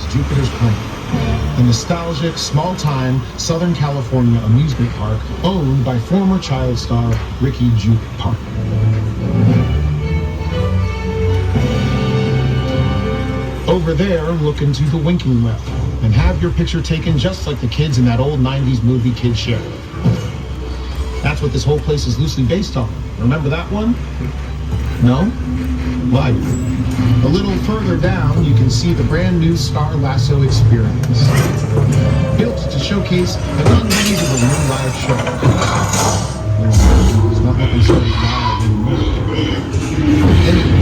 Jupiter's Claim, the nostalgic, small-time Southern California amusement park owned by former child star Ricky Juke Park. Over there, look into the winking well and have your picture taken just like the kids in that old 90s movie Kid Share. That's what this whole place is loosely based on. Remember that one? No? Why? A little further down, you can see the brand new Star Lasso Experience, built to showcase an unbelievable new live show. It's not like we started live anymore. Anyway,